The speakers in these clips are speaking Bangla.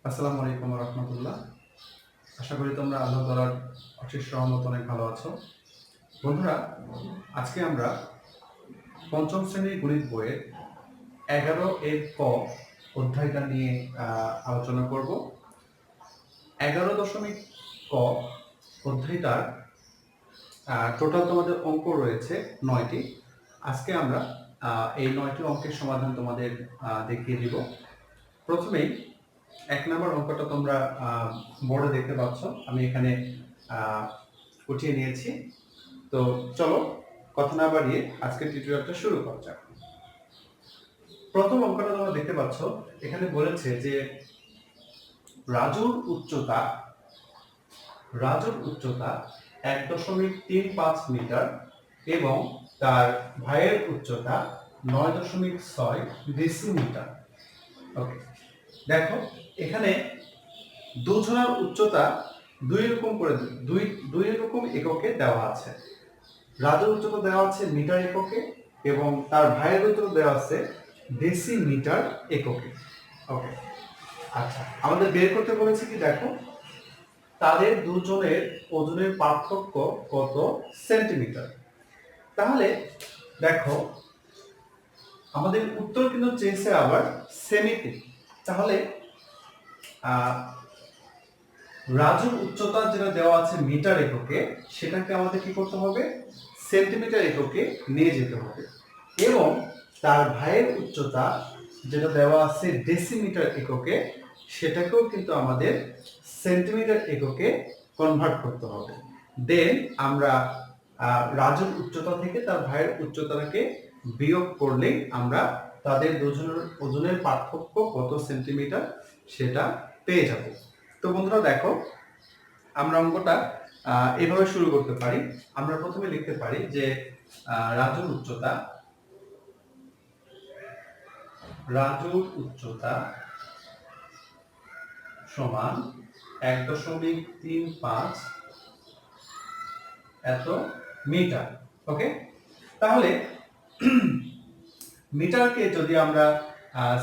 আসসালামু আলাইকুম ওয়া রাহমাতুল্লাহ। আশা করি তোমরা আল্লাহ তাআলার অশেষ রহমতে অনেক ভালো আছো। বন্ধুরা, আজকে আমরা পঞ্চম শ্রেণীর গণিত বইয়ের ১১ এর ক অধ্যায়টা নিয়ে আলোচনা করব। ১১.ক অধ্যায়টার টোটাল তোমাদের অঙ্ক রয়েছে ৯টি। আজকে আমরা এই ৯টি অঙ্কের সমাধান তোমাদের দেখিয়ে দিব। প্রথমেই ১ নম্বর অঙ্কটা তোমরা বোর্ডে দেখতে পাচ্ছ। আমি এখানে উঠিয়ে নিয়েছি। তো চলো কথা না বাড়িয়ে আজকের টিউটোরিয়ালটা শুরু করা যাক। প্রথম অঙ্কটা তোমরা দেখতে পাচ্ছ, এখানে বলেছে যে রাজুর উচ্চতা ১.৩৫ মিটার এবং তার ভাইয়ের উচ্চতা ৯.৬ ডেসিমিটার। ওকে, দেখো এখানে দুজনের উচ্চতা দুই রকম এককে দেওয়া আছে। রাজুর উচ্চতা দেওয়া আছে মিটার এককে এবং তার ভাইয়ের উচ্চতা দেওয়া আছে ডেসিমিটার এককে। ওকে, আচ্ছা, আমাদের বের করতে বলেছে কি, দেখো তাদের দুজনের ওজনের পার্থক্য কত সেন্টিমিটার। তাহলে দেখো আমাদের উত্তর কিন্তু চেয়েছে আবার সেমিতে। তাহলে রাজুর উচ্চতা যেটা দেওয়া আছে মিটার এককে, সেটাকে আমাদের কি করতে হবে, সেন্টিমিটার এককে নিয়ে যেতে হবে। এবং তার ভাইয়ের উচ্চতা যেটা দেওয়া আছে ডেসিমিটার এককে, সেটাকেও কিন্তু আমাদের সেন্টিমিটার এককে কনভার্ট করতে হবে। দেন আমরা রাজুর উচ্চতা থেকে তার ভাইয়ের উচ্চতাকে বিয়োগ করলেই আমরা তাদের দুজনের ওজনের পার্থক্য কত সেন্টিমিটার সেটা পেয়ে যাব। তো বন্ধুরা দেখো, আমরা অঙ্কটা এভাবে শুরু করতে পারি। আমরা প্রথমে লিখতে পারি যে রাজুর উচ্চতা সমান ১.৩৫ এত মিটার। ওকে, তাহলে মিটারকে যদি আমরা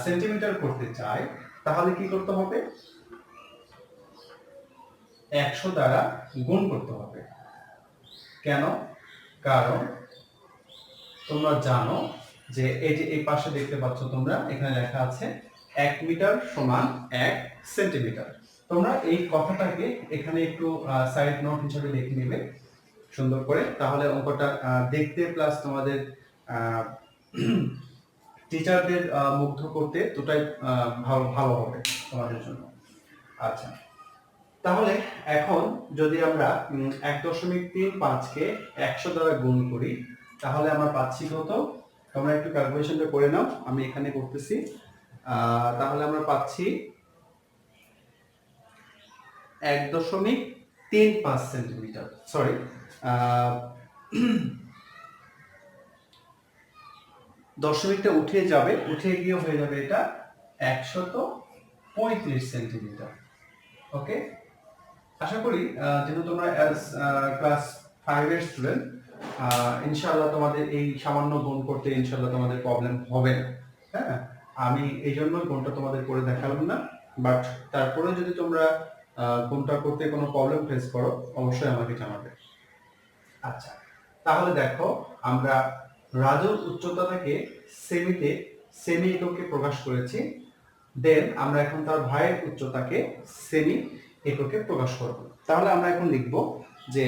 সেন্টিমিটার করতে চাই তাহলে কি করতে হবে, ১০০ দ্বারা গুণ করতে হবে। কেন? কারণ তোমরা জানো যে এই যে এই পাশে দেখতে পাচ্ছ তোমরা, এখানে লেখা আছে ১ মিটার সমান ১ সেন্টিমিটার। তোমরা এই কথাটাকে এখানে একটু সাইড নোট হিসেবে লিখে নেবে সুন্দর করে, তাহলে অঙ্কটা দেখতে প্লাস তোমাদের টিচারদের মুগ্ধ করতে দুটাই ভালো হবে তোমাদের জন্য। আচ্ছা, তাহলে এখন যদি আমরা ১.৩৫ কে ১০০ দ্বারা গুণ করি তাহলে আমরা পাচ্ছি কত, তোমরা একটু ক্যালকুলেশনটা করে নাও, আমি এখানে করতেছি। তাহলে আমরা পাচ্ছি ১.৩৫ সেন্টিমিটার, সরি দশমিকটা উঠে যাবে, উঠে গিয়ে হয়ে যাবে এটা ১৩৫ সেন্টিমিটার। ওকে, আশা করি যেহেতু তোমরা ক্লাস 5 এর স্টুডেন্ট, ইনশাআল্লাহ তোমাদের এই সামান্য গুণ করতে ইনশাআল্লাহ তোমাদের প্রবলেম হবে না। হ্যাঁ, আমি এই জন্য গুণটা তোমাদের করে দেখালাম না, বাট তারপরে যদি তোমরা গুণটা করতে কোনো প্রবলেম ফেস করো অবশ্যই আমাকে জানাবে। আচ্ছা, তাহলে দেখো আমরা রাজুর উচ্চতাটাকে সেমি এককে প্রকাশ করেছি। দেন আমরা এখন তার ভাইয়ের উচ্চতাকে সেমি এককে প্রকাশ করব। তাহলে আমরা এখন লিখব যে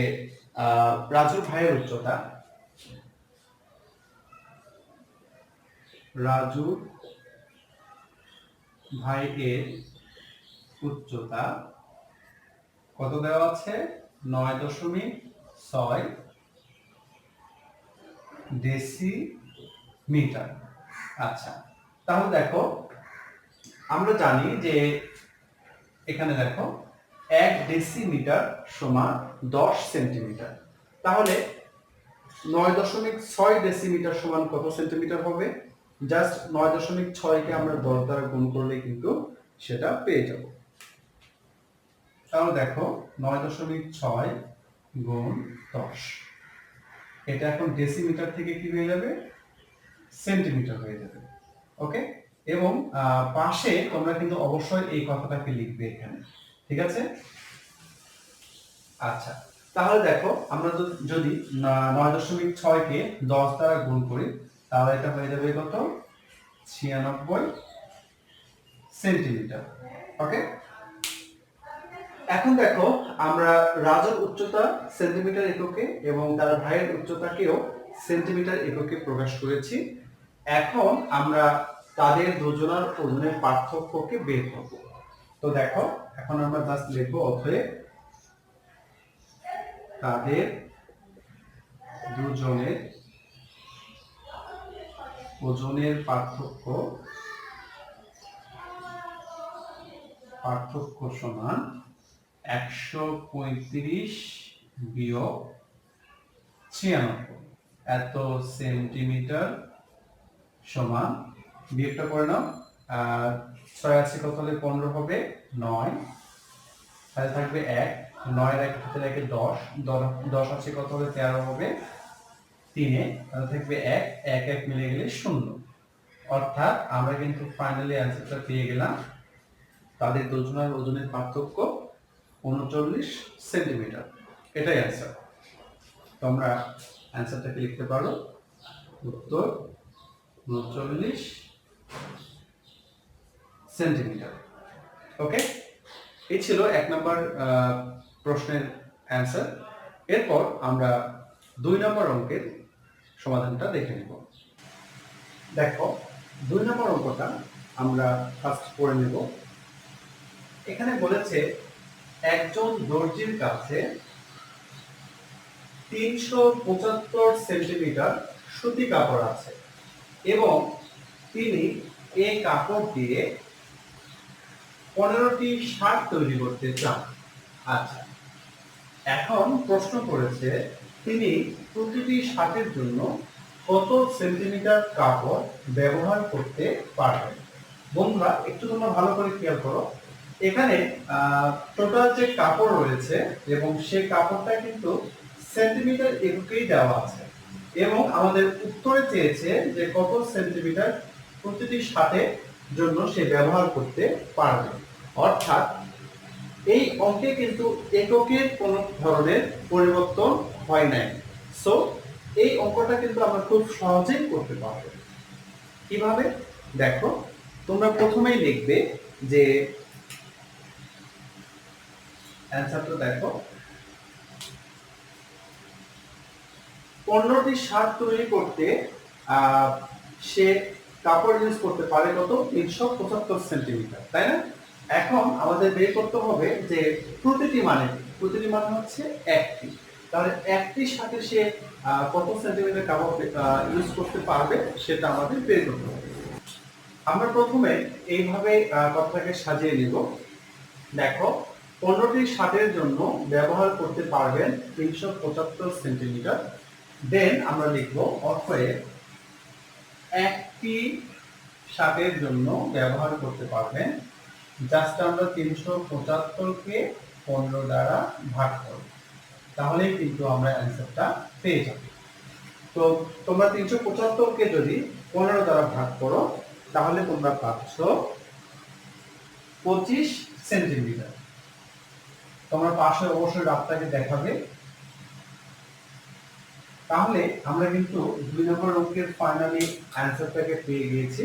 রাজুর ভাইয়ের উচ্চতা, রাজুর ভাইয়ের উচ্চতা কত দেওয়া আছে, ৯.৬ ডেসিমিটার। আচ্ছা, তাহলে দেখো আমরা জানি যে এখানে দেখো ১ ডেসিমিটার সমান ১০ সেন্টিমিটার। তাহলে ৯.৬ ডেসিমিটার সমান কত সেন্টিমিটার হবে, জাস্ট ৯.৬ কে আমরা ১০ দ্বারা গুণ করলে কিন্তু সেটা পেয়ে যাব। তাহলে দেখো ৯.৬ গুণ ১০, এটা এখন ডেসিমিটার থেকে কি হয়ে যাবে, সেন্টিমিটার হয়ে যাবে। ওকে, এবং পাশে তোমরা কিন্তু অবশ্যই এই কথাটাকে লিখবে এখানে, ঠিক আছে? আচ্ছা, তাহলে দেখো আমরা যদি 9.6 কে 10 দ্বারা গুণ করি তাহলে এটা হয়ে যাবে কত? 96 সেন্টিমিটার। ওকে, এখন দেখো আমরা রাজুর উচ্চতা সেন্টিমিটার এককে এবং তার ভাইয়ের উচ্চতাকেও সেন্টিমিটার এককে প্রকাশ করেছি। এখন আমরা তাদের দুজনের ওজনের পার্থক্যকে বের করব। তো দেখো এখন আমরা জাস্ট লিখবো অতএব তাদের দুজনের ওজনের পার্থক্য সমান 135 বিয়োগ 96 এত সেন্টিমিটার সমান, বিয়োগটা করে নাও, 6 আছে কত হলে 15 হবে 9, তাহলে থাকবে 1, 9 এর 1 হাতে লাগে 10, 10 আছে কত হলে 13 হবে 3, তাহলে থাকবে 1, 1 1 মিলে গেলে 0। অর্থাৎ আমরা কিন্তু ফাইনালি অ্যানসারটা পেয়ে গেলাম তাদের দুজনের ওজনের পার্থক্য 39 সেন্টিমিটার। এটাই অ্যানসার। তোমরা অ্যানসারটাকে লিখতে পারো, উত্তর 39 সেন্টিমিটার। ওকে, এই ছিল 1 নম্বর প্রশ্নের অ্যানসার। এরপর আমরা 2 নম্বর অঙ্কের সমাধানটা দেখে নেব। দেখো 2 নম্বর অঙ্কটা আমরা ফার্স্ট করে নেব। এখানে বলেছে একজন দর্জির কাছে 375 সেন্টিমিটার সুতি কাপড় আছে এবং তিনি এই কাপড় দিয়ে 15টি শার্ট তৈরি করতে চান। আচ্ছা, এখন প্রশ্ন করেছে তিনি প্রতিটি শার্টের জন্য কত সেন্টিমিটার কাপড় ব্যবহার করতে পারবেন। বন্ধুরা একটু তোমরা ভালো করে খেয়াল করো, এখানে টোটাল যে কাপড় রয়েছে এবং সেই কাপড়টা কিন্তু সেন্টিমিটার এককেই দেওয়া আছে এবং আমাদের উত্তরে চেয়েছে যে কত সেন্টিমিটার প্রতিটি শার্টের জন্য সে ব্যবহার করতে পারবে। অর্থাৎ এই অঙ্কে কিন্তু এককের কোনো ধরনের পরিবর্তন হয় নাই। সো এই অঙ্কটা কিন্তু আমরা খুব সহজেই করতে পারবো। কিভাবে? দেখো তোমরা প্রথমেই লিখবে যে অ্যানসারটা দেখো, 15টি শার্ট তৈরি করতে সে কাপড় ইউজ করতে পারে কত? 375 সেন্টিমিটার, তাই না? এখন আমাদের বের করতে হবে যে প্রতিটি মানে হচ্ছে একটি, তাহলে একটি শার্টে সে কত সেন্টিমিটার কাপড় ইউজ করতে পারবে সেটা আমাদের বের করতে হবে। আমরা প্রথমে এইভাবে কথাটাকে সাজিয়ে নিব। দেখো 15টি শার্টের জন্য ব্যবহার করতে পারবেন 375 সেন্টিমিটার। দেন আমরা লিখব অতএব একটি শার্টের জন্য ব্যবহার করতে পারবেন, জাস্ট আমরা 375 কে 15 দ্বারা ভাগ করব, তাহলেই কিন্তু আমরা অ্যানসারটা পেয়ে যাব। তো তোমরা 375 কে যদি 15 দ্বারা ভাগ করো তাহলে তোমরা পাচ্ছ 25 সেন্টিমিটার। তোমরা পাশে অবশ্যই রাতটাকে দেখাবে। তাহলে আমরা কিন্তু 2 নম্বর অঙ্কের ফাইনালি অ্যানসারটাকে পেয়ে গিয়েছি।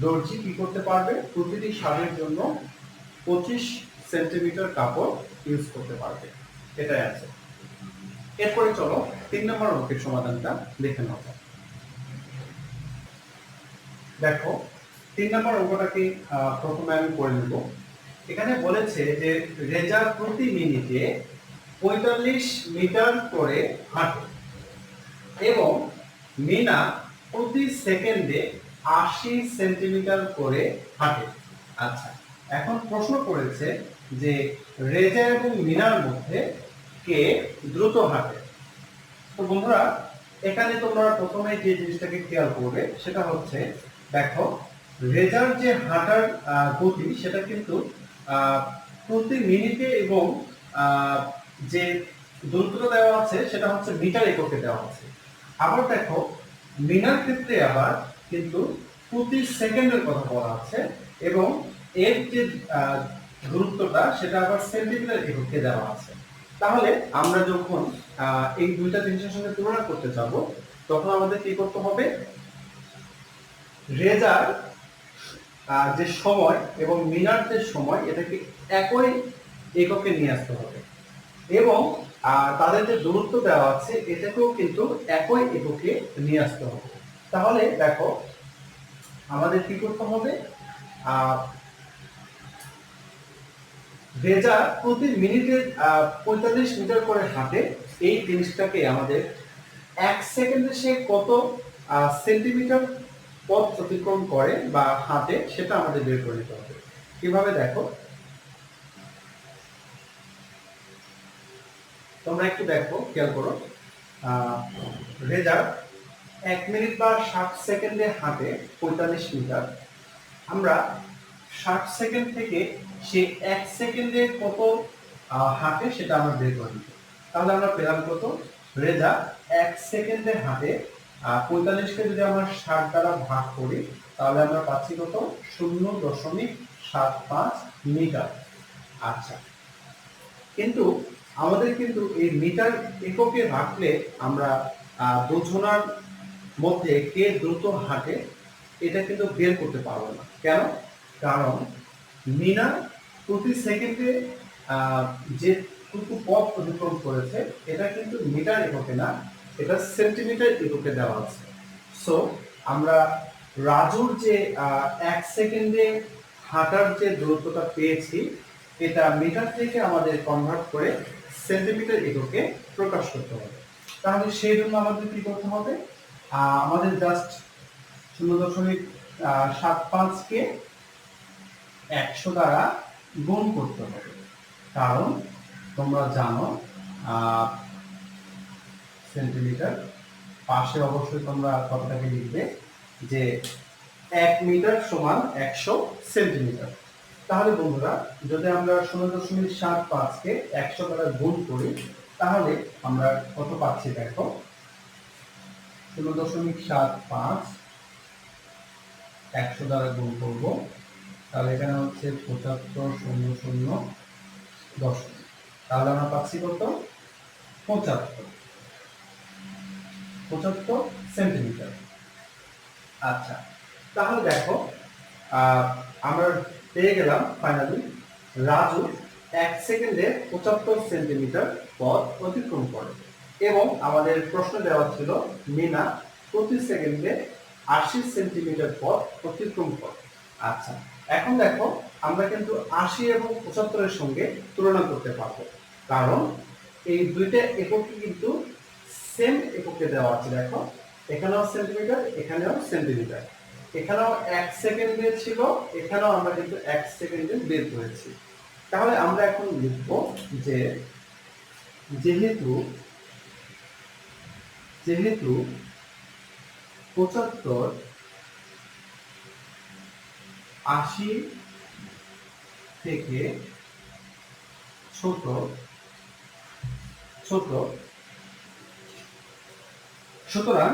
দর্জি কি করতে পারবে? প্রতিটি শাড়ির জন্য 25 সেন্টিমিটার কাপড় ইউজ করতে পারবে। এটাই আছে। এরপরে চলো 3 নম্বর অঙ্কের সমাধানটা দেখে নেওয়া যাক। দেখো 3 নম্বর অঙ্কটাকে প্রথমে আমি করে নেব। এখানে বলেছে যে রেজা প্রতি মিনিটে 45 মিটার করে হাঁটে এবং মিনা প্রতি সেকেন্ডে 80 সেন্টিমিটার করে হাঁটে। আচ্ছা, এখন প্রশ্ন করেছে যে রেজা এবং মিনার মধ্যে কে দ্রুত হাঁটে। তো বন্ধুরা এখানে তোমরা প্রথমে যে জিনিসটাকে খেয়াল করবে সেটা হচ্ছে, দেখো রেজার যে হাঁটার গতি সেটা কিন্তু প্রতি মিনিটে এবং যে দূরত্বটা দেওয়া আছে সেটা হচ্ছে মিটার এককে দেওয়া আছে। আবার দেখো মিনার ক্ষেত্রে আবার কিন্তু প্রতি সেকেন্ডের কথা বলা আছে এবং এর যে দূরত্বটা সেটা আবার সেন্টিমিটার এককে দেওয়া আছে। তাহলে আমরা যখন এই দুইটা জিনিসের সঙ্গে তুলনা করতে যাব তখন আমাদের কি করতে হবে, রেজার যে সময় এবং মিনার যে সময় এটাকে একই এককে নিয়ে আসতে হবে এবং তাদের যে দূরত্ব দেওয়া আছে এটাকেও কিন্তু একই এককে নিয়ে আসতে হবে। তাহলে দেখো আমাদের কি করতে হবে, রেজা প্রতি মিনিটে 45 মিটার করে হাঁটে। এই জিনিসটাকে আমাদের এক সেকেন্ডে সে কত সেন্টিমিটার পথ অতিক্রম করে বা হাঁটে সেটা আমাদের বের করে নিতে হবে। কিভাবে দেখো, তোমরা একটু দেখো, খেয়াল করো। রেজা 1 মিনিট বা 60 সেকেন্ডে হাঁটে 45 মিটার। আমরা 60 সেকেন্ড থেকে সে 1 সেকেন্ডে কত হাঁটে সেটা আমরা বের করে নিব। তাহলে আমরা পেলাম কত, রেজা 1 সেকেন্ডে হাঁটে 45 কে যদি আমরা 60 দ্বারা ভাগ করি তাহলে আমরা পাচ্ছি কত, 0.75 মিটার। আচ্ছা, কিন্তু আমাদের কিন্তু এই মিটার এককে রাখলে আমরা দুজনার মধ্যে কে দ্রুত হাঁটে এটা কিন্তু বের করতে পারবো না। কেন? কারণ মিনা প্রতি সেকেন্ডে যেটুকু পথ অতিক্রম করেছে এটা কিন্তু মিটার এককে না, এটা সেন্টিমিটার এককে দেওয়া আছে। সো আমরা রাজুর যে 1 সেকেন্ডে হাঁটার যে দূরত্বটা পেয়েছি এটা মিটার থেকে আমাদের কনভার্ট করে সেন্টিমিটার এককে প্রকাশ করতে হবে। তাহলে সেই জন্য আমাদের কি করতে হবে, আমাদের জাস্ট 0.75 কে 100 দ্বারা গুণ করতে হবে। কারণ তোমরা জানো সেন্টিমিটার পাশে অবশ্যই তোমরা কথাটাকে লিখবে যে 1 মিটার সমান 100 সেন্টিমিটার। তাহলে বন্ধুরা যদি আমরা 0.75 কে 100 দ্বারা গুণ করি তাহলে আমরা কত পাচ্ছি দেখো, 0.75 100 দ্বারা গুণ করব তাহলে এখানে হচ্ছে 75,00,10। তাহলে আমরা পাচ্ছি কত, 75 সেন্টিমিটার। আচ্ছা, তাহলে দেখো আমরা পেয়ে গেলাম ফাইনালি রাজু 1 সেকেন্ডে 75 সেন্টিমিটার পথ অতিক্রম করে এবং আমাদের প্রশ্ন দেওয়া ছিল মিনা প্রতি সেকেন্ডে 80 সেন্টিমিটার পথ অতিক্রম করে। আচ্ছা, এখন দেখো আমরা কিন্তু 80 এবং 75 এর সঙ্গে তুলনা করতে পারবো কারণ এই দুইটা এককে কিন্তু সেম এককে দেওয়া আছে। দেখো এখানেও সেন্টিমিটার, এখানেও সেন্টিমিটার, এখানেও 1 সেকেন্ডে ছিল, এখানেও আমরা কিন্তু 1 সেকেন্ডে বের করেছি। তাহলে আমরা এখন লিখব যে যেহেতু 75 80 থেকে ছোট সুতরাং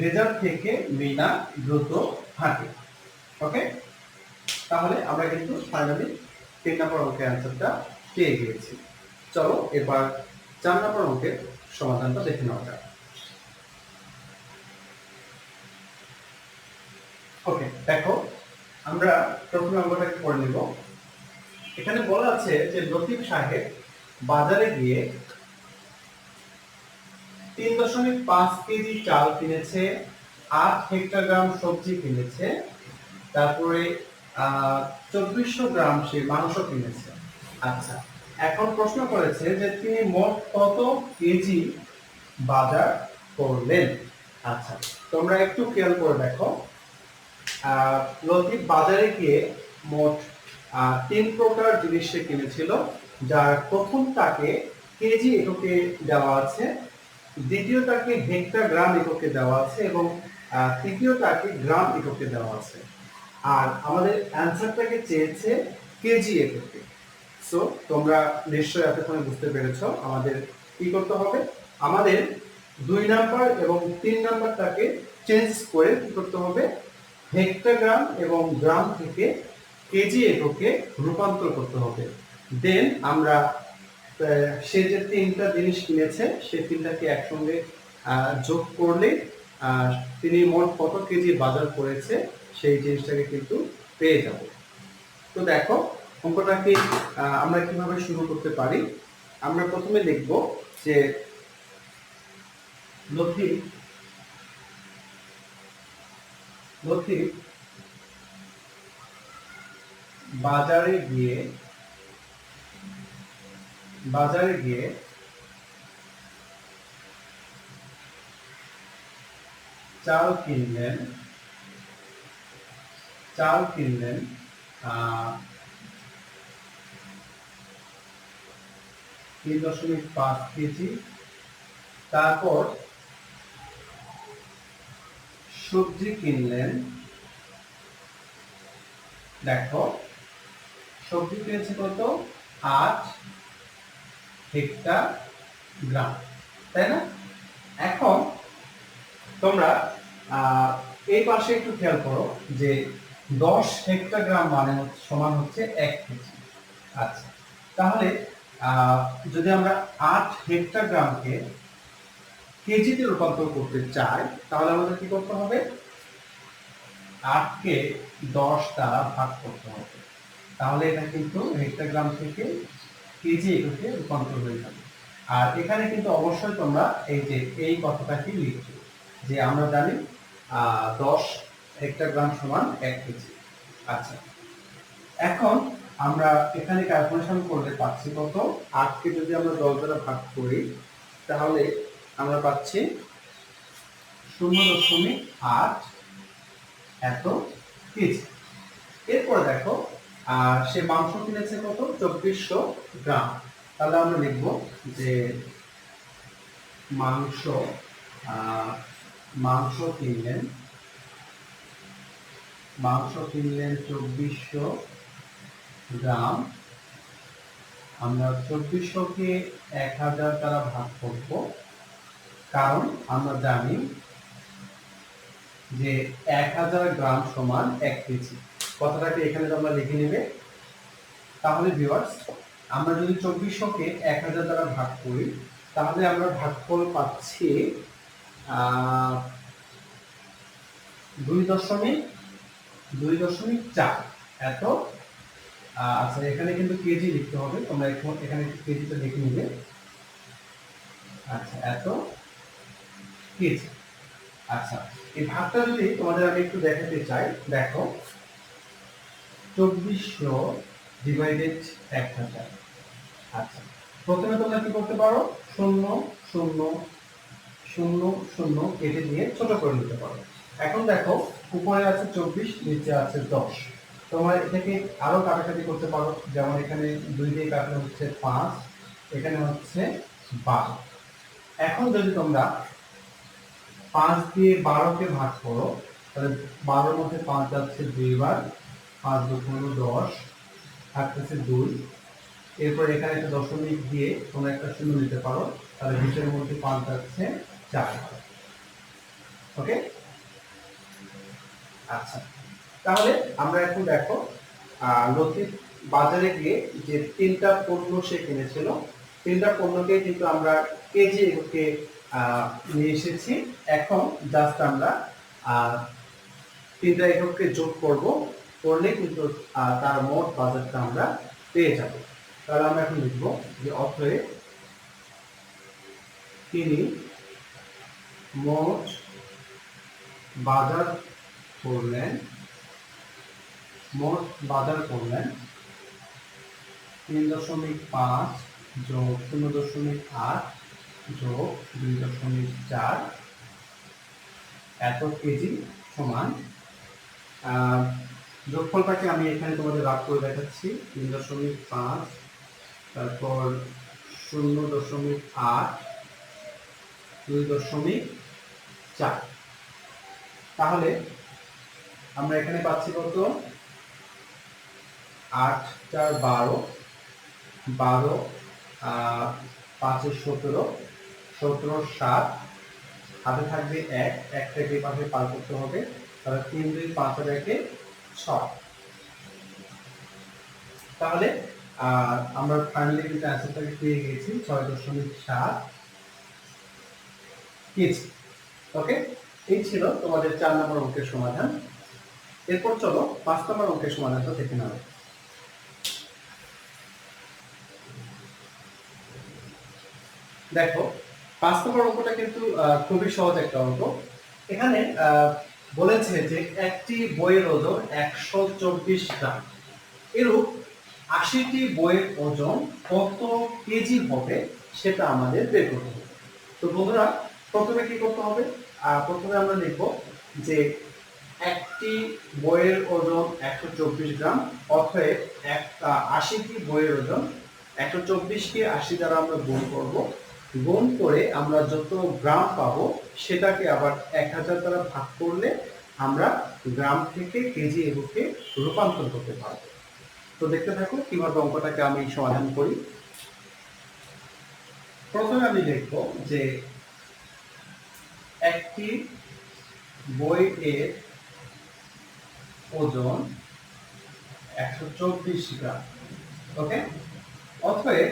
রেজাল্ট থেকে মিনা দ্রুত হাঁটে। ওকে, তাহলে আমরা কিন্তু ফাইনালি 3 নম্বর অঙ্কের অ্যান্সারটা পেয়ে গিয়েছি। চলো এবার 4 নম্বর অঙ্কের সমাধানটা দেখে নেওয়া যাক। ওকে, দেখো আমরা প্রথম অঙ্কটাকে পড়ে নিব। এখানে বলা আছে যে লতিফ সাহেব বাজারে গিয়ে 3.5 কেজি চাল কিনেছে, 8 হেক্টোগ্রাম সবজি কিনেছে, তারপরে 2400 গ্রাম সে মাংস কিনেছে। আচ্ছা, এখন প্রশ্ন করেছে যে তিনি মোট কত কেজি বাজার করলেন। আচ্ছা, তোমরা একটু খেয়াল করে দেখো, লতিফ বাজারে গিয়ে মোট 3 প্রকার জিনিস সে কিনেছিল, যার প্রথমটাকে কেজি এককে দেওয়া আছে, দ্বিতীয়টাকে হেক্টোগ্রাম এককে দেওয়া আছে এবং তৃতীয়টাকে গ্রাম এককে দেওয়া আছে। আর আমাদের অ্যান্সারটাকে চেয়েছে কেজি এককে। সো তোমরা নিশ্চয়ই এতক্ষণে বুঝতে পেরেছো আমাদের কি করতে হবে, আমাদের 2 নাম্বার এবং 3 নাম্বারটাকে চেঞ্জ করে কি করতে হবে, হেক্টোগ্রাম এবং গ্রাম থেকে কেজি এককে রূপান্তর করতে হবে। দেন আমরা সে যে তিনটা জিনিস কিনেছে সেই তিনটাকে একসঙ্গে যোগ করলে তিনি মোট কত কেজি বাজার করেছে সেই জিনিসটাকে কিন্তু পেয়ে যাব। তো দেখো অঙ্কটাকে আমরা কিভাবে শুরু করতে পারি। আমরা প্রথমে লিখব যে লতিফ বাজারে গিয়ে চাল কিনলেন 3.5 কেজি। তারপর সবজি কিনলেন, দেখো সবজি কিনেছে কত 8 হেক্টোগ্রাম, তাই না? এখন তোমরা এই পাশে একটু খেয়াল করো যে 10 হেক্টোগ্রাম মানে সমান হচ্ছে 1 কেজি। আচ্ছা, তাহলে যদি আমরা 8 হেক্টোগ্রামকে কেজিতে রূপান্তর করতে চাই তাহলে আমাদের কি করতে হবে? 8 কে 10 দ্বারা ভাগ করতে হবে। তাহলে এটা কিন্তু হেক্টোগ্রাম থেকে কেজি এককে রূপান্তর হয়ে যাবে। আর এখানে কিন্তু অবশ্যই তোমরা এই যে এই কথাটাকে লিখবে যে আমরা জানি 10 হেক্টোগ্রাম সমান 1 কেজি। আচ্ছা, এখন আমরা এখানে ক্যালকুলেশন করলে পাচ্ছি কত? 8 কে যদি আমরা 10 দ্বারা ভাগ করি তাহলে আমরা পাচ্ছি 0.8 এত কেজি। এরপর দেখো সে মাংস কিনেছে কত? 2400 গ্রাম। তাহলে আমরা লিখব যে মাংস কিনলেন 2400 গ্রাম। আমরা 2400 কে 1000 দ্বারা ভাগ করব, কারণ আমরা জানি যে 1000 গ্রাম সমান 1 কেজি। কথাটাকে এখানে তোমরা লিখে নেবে। তাহলে ভিউয়ার্স, আমরা যদি 2400 কে 1000 দ্বারা ভাগ করি তাহলে আমরা ভাগফল পাচ্ছি 2.4 এত। আচ্ছা, এখানে কিন্তু কেজি লিখতে হবে, তোমরা এখানে কেজিটা লিখে নিবে। আচ্ছা, এত কেজি। আচ্ছা, এই ভাগটা যদি তোমাদের আমি একটু দেখাতে চাই, দেখো 2400 ডিভাইডেড 1000। আচ্ছা, প্রথমে তোমরা কি করতে পারো? 0 0 0 0 কেটে দিয়ে ছোট করে নিতে পারো। এখন দেখো উপরে আছে 24, নিচে আছে 10। তোমরা এটাকে আরো কাটাকাটি করতে পারো, যেমন এখানে 2 দিয়ে কাটলে হচ্ছে 5, এখানে হচ্ছে 12। এখন যদি তোমরা 5 দিয়ে 12 কে ভাগ করো তাহলে 12 এর মধ্যে 5 যাচ্ছে 2 বার, 5 2 15 10, থাকতেছে 2। এরপর এখানে একটা দশমিক দিয়ে তোমরা একটা শূন্য নিতে পারো, তাহলে 20 এর মধ্যে 5 যাচ্ছে 4। ওকে, আচ্ছা, তাহলে আমরা এখন দেখো লতিফ বাজারে গিয়ে যে তিনটা পণ্য সে কিনেছিল, তিনটা পণ্যকে কিন্তু আমরা কেজি এককে নিয়ে এসেছি। এখন জাস্ট আমরা তিনটা এককে যোগ করব, করলে কিন্তু তার মোট বাজারটা আমরা পেয়ে যাব। তাহলে আমরা এখন লিখব যে অতএব তিনি মোট বাজার করলেন 3.5 যোগ 0.8 যোগ 2.4 এত কেজি সমান, যোগফলটাকে আমি এখানে তোমাদের ভাগ করে দেখাচ্ছি। 3.5, তারপর 0.8, 2.4। তাহলে আমরা এখানে পাচ্ছি কত? 8 4 12, 12 5 17, 17 7, হাতে থাকবে 1, 1টাকে পাশে পার করতে হবে, তাহলে 3 2 5 আর 1 6। তাহলে আমরা ফাইনালি কিন্তু অ্যান্সারটাকে পেয়ে গেছি 6.7 কেজি। ওকে, এই ছিল তোমাদের 4 নম্বর অঙ্কের সমাধান। এরপর চলো 5 নম্বর অঙ্কের সমাধানটা দেখে নাও। দেখো 5 নম্বর অঙ্কটা কিন্তু খুবই সহজ একটা অঙ্ক। এখানে বলেছে যে একটি বইয়ের ওজন 124 গ্রাম, এরূপ 80টি বইয়ের ওজন কত কেজি হবে সেটা আমাদের বের করতে হবে। তো বন্ধুরা, প্রথমে কি করতে হবে? প্রথমে আমরা লিখব যে একটি বইয়ের ওজন 124 গ্রাম, অতএব 80টি বইয়ের ওজন 124 কে 80 দ্বারা আমরা গুণ করব। গুণ করে আমরা যত গ্রাম পাবো সেটাকে আবার 1000 দ্বারা ভাগ করলে আমরা গ্রাম থেকে কেজি এককে রূপান্তর করতে পারবো। তো দেখতে থাকো কিভাবে অঙ্কটাকে আমি সমাধান করি। প্রথমে আমি লিখব যে একটি বইয়ের ওজন 124 গ্রাম। ওকে, অতএব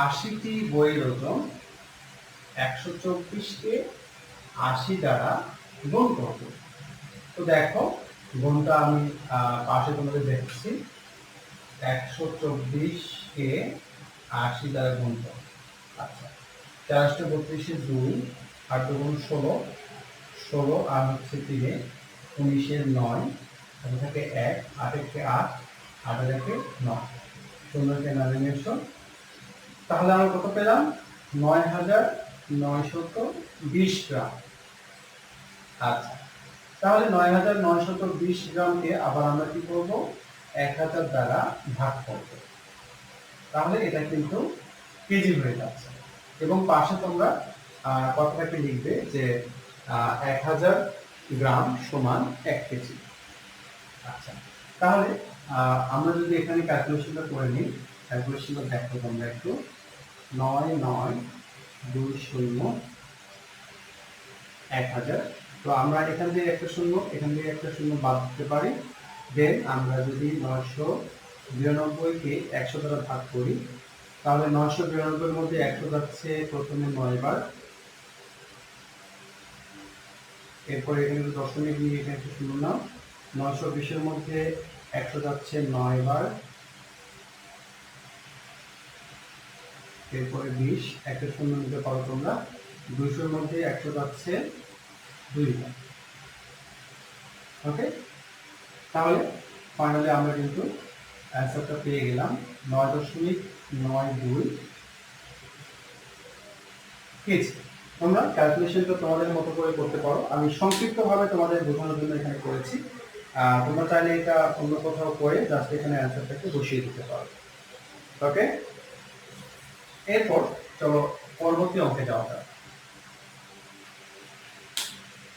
80টি বইয়ের ওজন 124 কে 80 দ্বারা গুণ করব। তো দেখো গুণটা আমি পাশে তোমাদের দেখছি, 124 কে 80 দ্বারা গুণ করব। আচ্ছা, 4 32 2, 8 2 16, 16 আর হচ্ছে 3, 19 9, তাহলে থাকে 1, 8 কে 8, 8 থেকে 9, 0 কে 9 নিয়ে এসো। তাহলে আমরা কত পেলাম? 9920 গ্রাম। আচ্ছা, তাহলে 9920 গ্রামকে আবার আমরা কি করব? 1000 দ্বারা ভাগ করব। তাহলে এটা কিন্তু কেজি হয়ে যাচ্ছে। এবং পাশে তোমরা কথাটাকে লিখবে যে 1000 গ্রাম সমান 1 কেজি। আচ্ছা, তাহলে আমরা যদি এখানে ক্যালকুলেশনটা করে নিই, ক্যালকুলেশনটা দেখো তোমরা একটু। 9920 1000। তো আমরা এখান থেকে একটা শূন্য, এখান থেকে একটা শূন্য বাদ দিতে পারি। দেন আমরা যদি 992 কে 100 দ্বারা ভাগ করি, তাহলে 992 এর মধ্যে 100 যাচ্ছে প্রথমে 9 বার, এরপরে এখানে দশমিক নিয়ে এখানে একটা শূন্য নাও। 920 এর মধ্যে 100 যাচ্ছে 9 বার, এরপরে 20, একটা শূন্য নিতে পারো তোমরা। 200 এর মধ্যে 100 যাচ্ছে 2 বার। ওকে, তাহলে ফাইনালি আমরা কিন্তু অ্যান্সারটা পেয়ে গেলাম 9.92 কেজি। তোমরা ক্যালকুলেশনটা তোমাদের মতো করে করতে পারো, আমি সংক্ষিপ্তভাবে তোমাদের বোঝানোর জন্য এখানে করেছি। তোমরা চাইলে এটা অন্য কোথাও করে জাস্ট এখানে অ্যান্সারটাকে বসিয়ে দিতে পারো। ওকে, এরপর চলো পরবর্তী অঙ্কে যাওয়া যাক।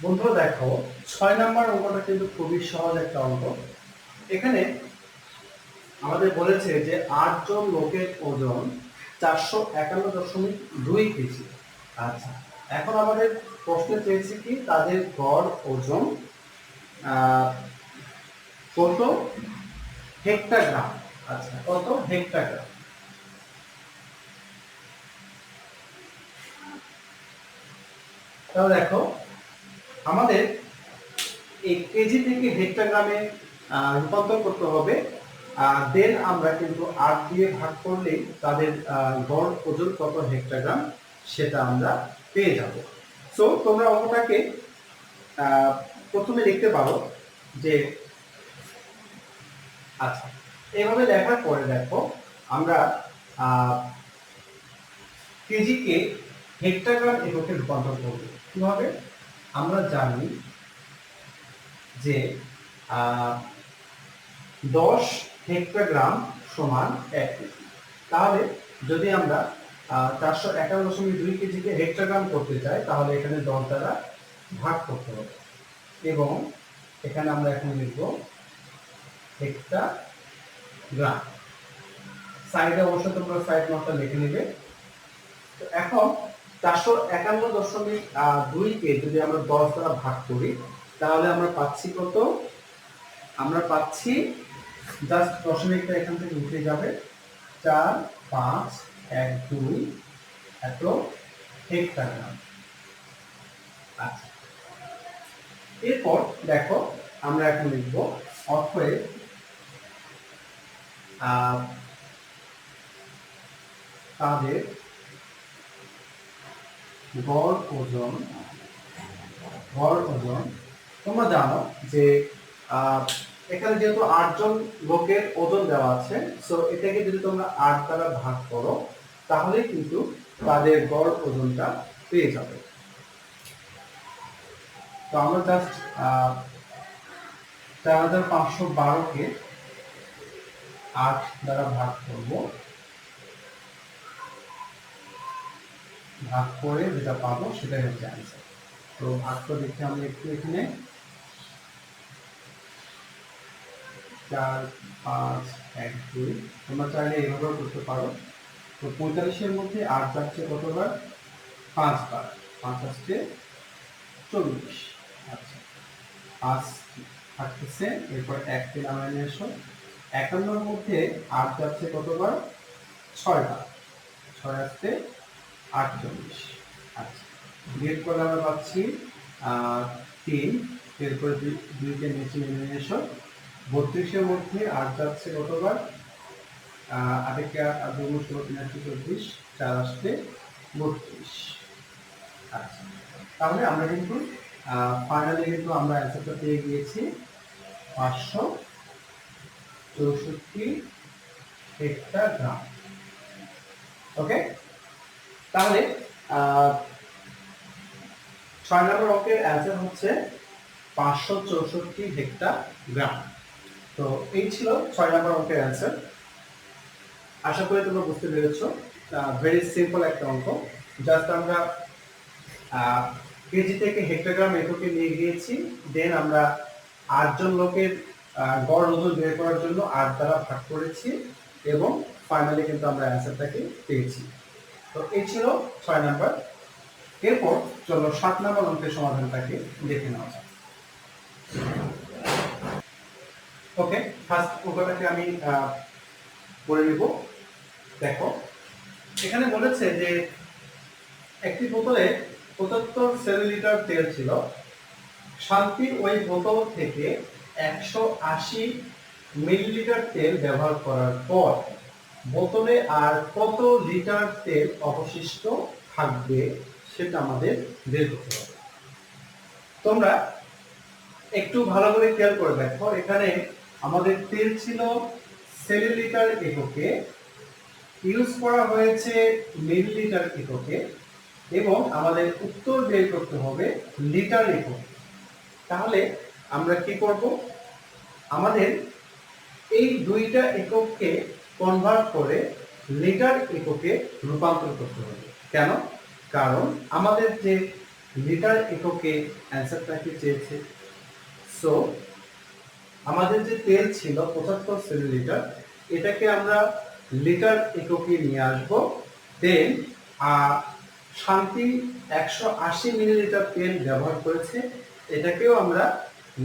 বন্ধুরা দেখো 6 নাম্বার অঙ্কটা কিন্তু খুবই সহজ একটা অঙ্ক। এখানে আমাদের বলেছে যে 8 জন লোকের ওজন 451.2 কেজি। আচ্ছা, এখন আমাদের প্রশ্নে চেয়েছে কি তাদের গড় ওজন কত হেক্টোগ্রাম। আচ্ছা, কত হেক্টোগ্রাম। তাহলে দেখো আমাদের এই কেজি থেকে হেক্টোগ্রামে রূপান্তর করতে হবে। দেন আমরা কিন্তু 8 দিয়ে ভাগ করলে তাদের গড় ওজন কত হেক্টোগ্রাম সেটা আমরা পেয়ে যাব। সো তোমরা অঙ্কটাকে প্রথমে লিখতে পারো যে, আচ্ছা এইভাবে লেখার পরে দেখো আমরা কেজিকে হেক্টোগ্রাম এককে রূপান্তর করব। কিভাবে? আমরা জানি যে 10 হেক্টোগ্রাম সমান 1 কেজি। তাহলে যদি আমরা 451.2 কেজিকে হেক্টোগ্রাম করতে চাই তাহলে এখানে 10 দ্বারা ভাগ করতে হবে এবং এখানে আমরা এখন লিখব হেক্টোগ্রাম। সাইডে অবশ্যই তোমরা সাইড নোটটা লিখে নেবে। তো এখন 451.2 কে যদি আমরা 10 দ্বারা ভাগ করি তাহলে আমরা পাচ্ছি কত? আমরা পাচ্ছি জাস্ট দশমিকটা এখান থেকে উঠে যাবে, 4, 5, 1, 2 এত হেক্টরগ্রাম। আচ্ছা, এরপর দেখো আমরা এখন লিখব অতএব তাদের গড় ওজন, তোমরা জানো যে এখানে যেহেতু 8 জন লোকের ওজন দেওয়া আছে, সো এটাকে যদি তোমরা 8 দ্বারা ভাগ করো তাহলে কিন্তু তাদের গড় ওজনটা পেয়ে যাবে। তো আমরা জাস্ট 4512 কে 8 দ্বারা ভাগ করব, ভাগ করে যেটা পাবো সেটাই হচ্ছে অ্যান্সার। তো ভাগ করে দেখি আমরা একটু এখানে 4, 5, 1, 2 তোমরা চাইলে এইভাবেও করতে পারো। তো 45 এর মধ্যে 8 যাচ্ছে কতবার? 5 বার, 5 আসছে 40। আচ্ছা, 5 থাকতেছে, এরপর 1 কে নামায় নিয়ে এসো। 51 এর মধ্যে 8 যাচ্ছে কতবার? 6 বার, 6 আসছে 48। আচ্ছা, বিয়োগ করলে আমরা পাচ্ছি 3, এরপর 2 কে নিচে নিয়ে এসো। 32 এর মধ্যে 8 যাচ্ছে কতবার? 8 কে 8 2 × 3 34, 4 আসছে 32। আচ্ছা, তাহলে আমরা কিন্তু ফাইনালি কিন্তু আমরা অ্যান্সারটা পেয়ে গিয়েছি 564 হেক্টরগ্রাম। ওকে, তাহলে 6 নম্বর অঙ্কের অ্যান্সার হচ্ছে 564 হেক্টরগ্রাম। তো এই ছিল 6 নম্বর অঙ্কের অ্যান্সার। আশা করি তোমরা বুঝতে পেরেছো। ভেরি সিম্পল একটা অঙ্ক। জাস্ট আমরা কেজি থেকে হেক্টরগ্রাম এককে নিয়ে গিয়েছি, দেন আমরা 8 জন লোকের গড় ওজন বের করার জন্য 8 দ্বারা ভাগ করেছি এবং ফাইনালি কিন্তু আমরা অ্যান্সারটাকে পেয়েছি। তো এই ছিল 6 নাম্বার। এরপর চলো 7 নাম্বার অঙ্কের সমাধানটাকে দেখে নেওয়া যাক। ওকে, ফার্স্ট অঙ্কটাকে আমি করে নিব। দেখো এখানে বলেছে যে একটি বোতলে 75 সেন্টিলিটার তেল ছিল। শান্তি ওই বোতল থেকে 180 মিলিলিটার তেল ব্যবহার করার পর বোতলে আর কত লিটার তেল অবশিষ্ট থাকবে সেটা আমাদের বের করতে হবে। তোমরা একটু ভালো করে খেয়াল করে দেখো, এখানে আমাদের তেল ছিল সেন্টিলিটার এককে, ইউজ করা হয়েছে মিলিলিটার এককে এবং আমাদের উত্তর বের করতে হবে লিটার এককে। তাহলে আমরা কি করব? আমাদের এই দুইটা এককে কনভার্ট করে লিটার এককে রূপান্তর করতে হবে। কেন? কারণ আমাদের যে লিটার এককে অ্যান্সারটাকে চেয়েছে, সো আমাদের যে তেল ছিল 75 সেন্টিলিটার, এটাকে আমরা লিটার এককে নিয়ে আসব। দেন শান্তি 180 মিলিলিটার তেল ব্যবহার করেছে, এটাকেও আমরা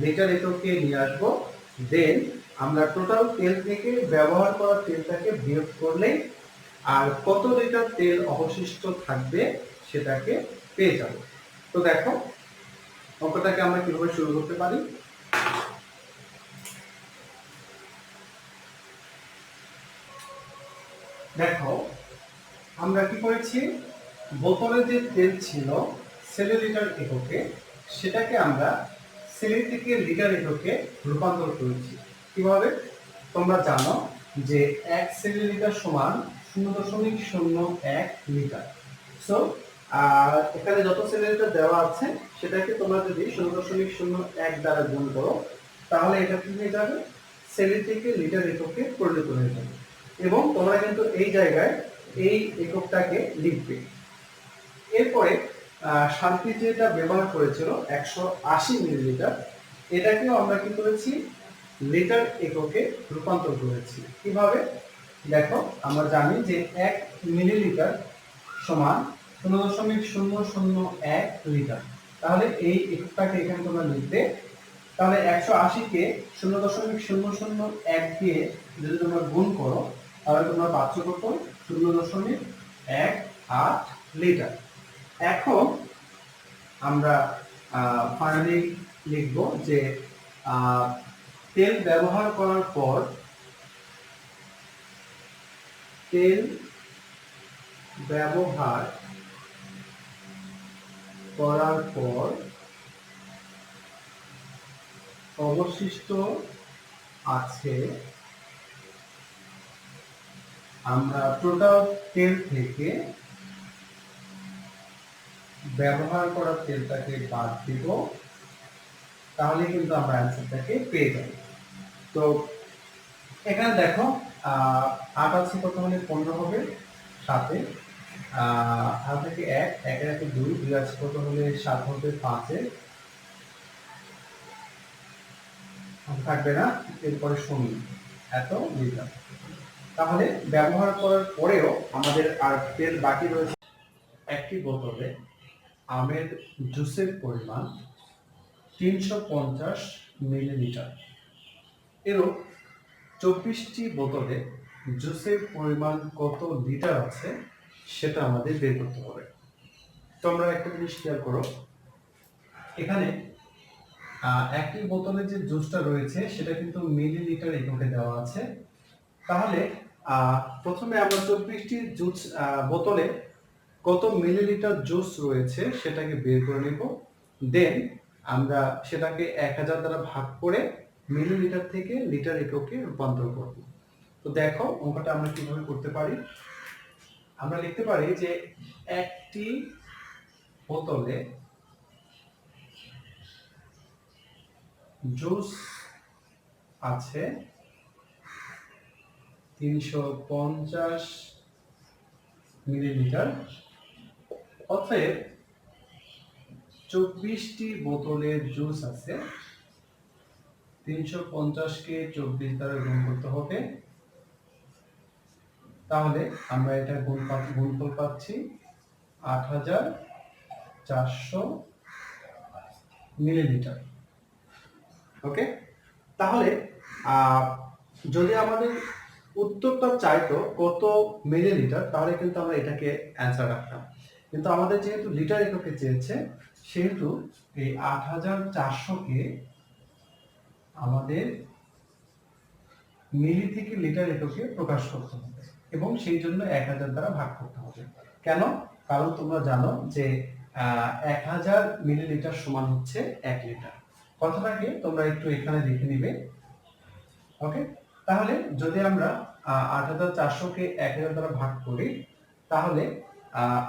লিটার এককে নিয়ে আসব। দেন আমরা টোটাল তেল থেকে ব্যবহার করা তেলটাকে বিয়োগ করলে আর কত লিটার তেল অবশিষ্ট থাকবে সেটাকে পেয়ে যাব। তো দেখো অঙ্কটাকে আমরা কিভাবে শুরু করতে পারি। দেখো আমরা কি করেছি, বোতলে যে তেল ছিল সেন্টিলিটার এককে, সেটাকে আমরা সেন্টি থেকে লিটার এককে রূপান্তর করেছি। কিভাবে? তোমরা জানো যে 1 সেন্টিলিটার সমান 0.01 লিটার। সো এখানে যত সেন্টিলিটার দেওয়া আছে সেটাকে তোমরা যদি 0.01 দ্বারা গুণ করো তাহলে এটা কি হয়ে যাবে? সেন্টি থেকে লিটার এককে পরিণত হয়ে যাবে। এবং তোমরা কিন্তু এই জায়গায় এই এককটাকে লিখবে। এরপরে শান্তি যেটা ব্যবহার করেছিল 180 মিলিলিটার, এটাকেও আমরা কি করেছি? লিটার এককে রূপান্তর করেছি। কিভাবে? দেখো আমরা জানি যে 1 মিলিলিটার সমান 0.001 লিটার। তাহলে এই এককটাকে এখানে তোমরা লিখবে। তাহলে 180 কে 0.001 দিয়ে যদি তোমরা গুণ করো তাহলে তোমরা পাচ্ছ কত? 0.18 লিটার। এখন আমরা ফাইনালি লিখব যে তেল ব্যবহার করার পর অবশিষ্ট আছে, আমরা টোটাল তেল থেকে ব্যবহার করা তেলটাকে বাদ দিব, তাহলে কিন্তু আমরা অ্যান্সারটাকে পেয়ে যাব। তো এখানে দেখো 8 আছে কত হলে 15 হবে, 7 8 থেকে 1, 1 এর 2, 2 আছে কত হলে 7 হবে, 5 থাকবে না, এরপরে শুনি এত লিটার। তাহলে ব্যবহার করার পরেও আমাদের আর তেল বাকি রয়েছে। একটি বোতলে আমের জুসের পরিমাণ 350 মিলিলিটার। এরও 24টি বোতলে জুসের পরিমাণ কত লিটার আছে সেটা আমাদের বের করতে হবে। তো আমরা একটা জিনিস খেয়াল করো, এখানে একটি বোতলে যে জুসটা রয়েছে সেটা কিন্তু মিলিলিটার এককে দেওয়া আছে। তাহলে প্রথমে আমরা 24টি জুস বোতলে কত মিলিলিটার জুস রয়েছে সেটাকে বের করে নেব, দেন আমরা সেটাকে 1000 দ্বারা ভাগ করে মিলিলিটার থেকে লিটার এককে রূপান্তর করব। তো দেখো অঙ্কটা আমরা কিভাবে করতে পারি। আমরা লিখতে পারি যে একটি বোতলে জুস আছে 350 মিলিলিটার, অতএব 24টি বোতলে জুস আছে, 350 কে 24 দ্বারা গুণ করতে হবে, তাহলে আমরা এটা গুণফল পাচ্ছি 8400 মিলিলিটার। ওকে, তাহলে যদি আমাদের উত্তরটা চাইতো কত মিলিলিটার তাহলে কিন্তু আমরা এটাকে অ্যান্সার রাখতাম, কিন্তু আমাদের যেহেতু লিটার এককে চেয়েছে সেহেতু এই 8400-কে আমাদের মিলি থেকে লিটার এককে প্রকাশ করতে হবে এবং সেই জন্য 1000 দ্বারা ভাগ করতে হবে। কেন? কারণ তোমরা জানো যে 1000 মিলিলিটার সমান হচ্ছে 1 লিটার। কথাটাকে তোমরা একটু এখানে লিখে নিবে। ওকে, তাহলে যদি আমরা 8400-কে 1000 দ্বারা ভাগ করি তাহলে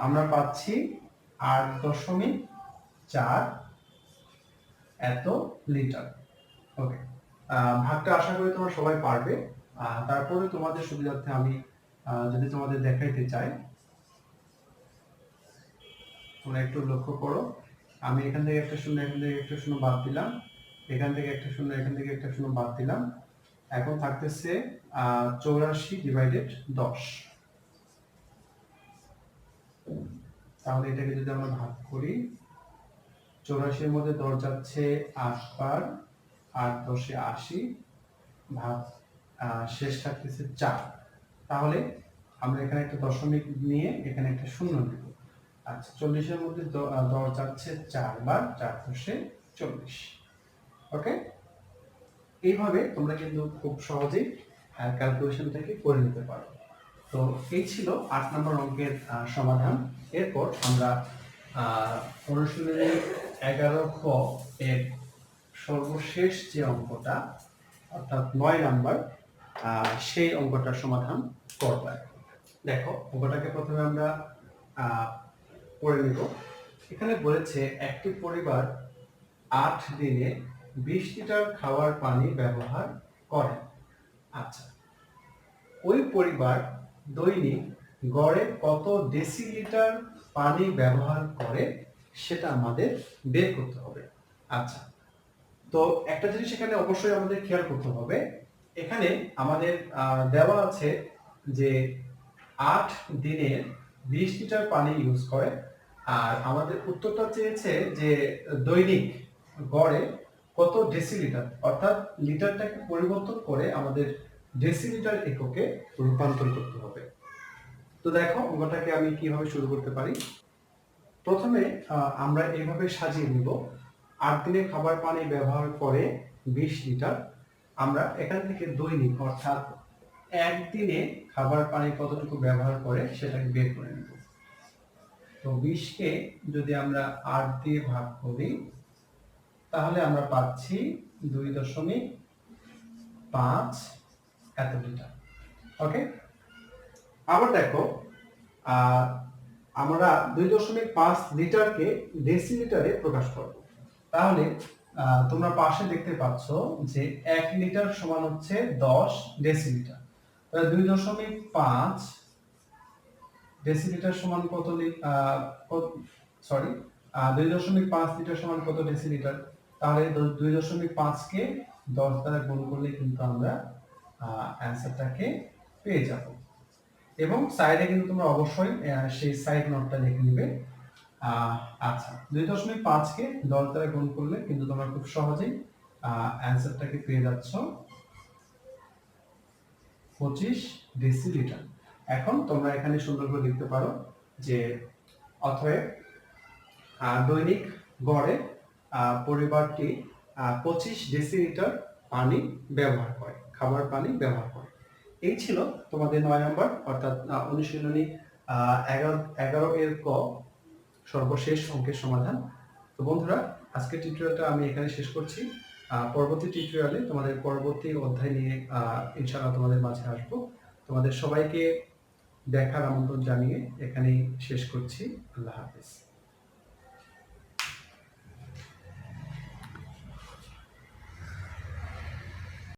আমরা পাচ্ছি 8.4 এত লিটার। ওকে, ভাগটা আশা করি তোমরা সবাই পারবে। তারপরে তোমাদের সুবিধার্থে আমি যদি তোমাদের দেখাইতে চাই, তোমরা একটু লক্ষ্য করো, আমি এখান থেকে একটা শূন্য, এখান থেকে একটা শূন্য বাদ দিলাম, এখান থেকে একটা শূন্য, এখান থেকে একটা শূন্য বাদ দিলাম, এখন থাকতেছে 84/10। তাহলে এটাকে যদি আমরা ভাগ করি, 84-এর মধ্যে 10 যাচ্ছে 8 বার, 8 10 80, ভাগ শেষ থাকতেছে 4। তাহলে আমরা এখানে একটা দশমিক নিয়ে এখানে একটা শূন্য দেব। আচ্ছা, 40-এর মধ্যে 10 যাচ্ছে 4 বার, 4 10 40। ওকে, এইভাবে তোমরা কিন্তু খুব সহজেই ক্যালকুলেশনটাকে করে নিতে পারো। তো এই ছিল 8 নম্বর অঙ্কের সমাধান। এরপর আমরা অনুশীলনী 11 খ এর সর্বশেষ যে অঙ্কটা অর্থাৎ 9 নাম্বার সেই অঙ্কটার সমাধান করব। দেখো অঙ্কটাকে প্রথমে আমরা পড়ে নিব। এখানে বলেছে একটি পরিবার 8 দিনে 20 লিটার খাওয়ার পানি ব্যবহার করে। আচ্ছা, ওই পরিবার দৈনিক গড়ে কত ডেসিলিটার পানি ব্যবহার করে সেটা আমাদের বের করতে হবে। আচ্ছা, তো একটা জিনিস এখানে অবশ্যই আমাদের খেয়াল করতে হবে, এখানে আমাদের দেওয়া আছে যে 8 দিনে 20 লিটার পানি ইউজ করে, আর আমাদের উত্তরটা চেয়েছে যে দৈনিক গড়ে কত ডেসিলিটার, অর্থাৎ লিটারটাকে পরিবর্তন করে আমাদের ডেসিলিটার এককে রূপান্তর করতে হবে। তো দেখো অঙ্কটাকে আমি কিভাবে শুরু করতে পারি। প্রথমে আমরা এইভাবে সাজিয়ে নিব, 8 দিনে খাবার পানি ব্যবহার করে 20 লিটার। আমরা এখান থেকে দৈনিক অর্থাৎ একদিনে খাবার পানি কতটুকু ব্যবহার করে সেটাকে বের করে নেব। তো 20 কে যদি আমরা 8 দিয়ে ভাগ করি তাহলে আমরা পাচ্ছি 2.5 এত লিটার। ওকে, আবার দেখো আমরা 2.5 লিটারকে ডেসিলিটারে প্রকাশ করব। তাহলে তোমরা পাশে দেখতে পাচ্ছ যে 1 লিটার সমান হচ্ছে 10 ডেসিলিটার। তাহলে 2.5 ডেসিলিটার সমান কত, সরি 2.5 লিটার সমান কত ডেসিলিটার। তাহলে 2.5 কে 10 দ্বারা গুণ করলে কিন্তু আমরা অ্যানসারটাকে পেয়ে যাব। এবং সাইডে কিন্তু তোমরা অবশ্যই সেই সাইড নোটটা লিখে নেবে। আচ্ছা, 2.5 কে 10 দ্বারা গুণ করলে কিন্তু তোমরা খুব সহজেই অ্যানসারটাকে পেয়ে যাচ্ছ 25 ডেসিলিটার। এখন তোমরা এখানে সুন্দর করে লিখতে পারো যে অতএব দৈনিক গড়ে পরিবারটি 25 ডেসিলিটার পানি ব্যবহার করে, খাবার পানি ব্যবহার করে। এই ছিল তোমাদের 9 নম্বর অর্থাৎ অনুশীলনী 11 এর ক সর্বশেষ অঙ্কের সমাধান। তো বন্ধুরা, আজকের টিউটোরিয়ালটা আমি এখানে শেষ করছি। পরবর্তী টিউটোরিয়ালে তোমাদের পরবর্তী অধ্যায় নিয়ে ইনশাআল্লাহ তোমাদের মাঝে আসবো। তোমাদের সবাইকে দেখার আমন্ত্রণ জানিয়ে এখানেই শেষ করছি। আল্লাহ হাফেজ।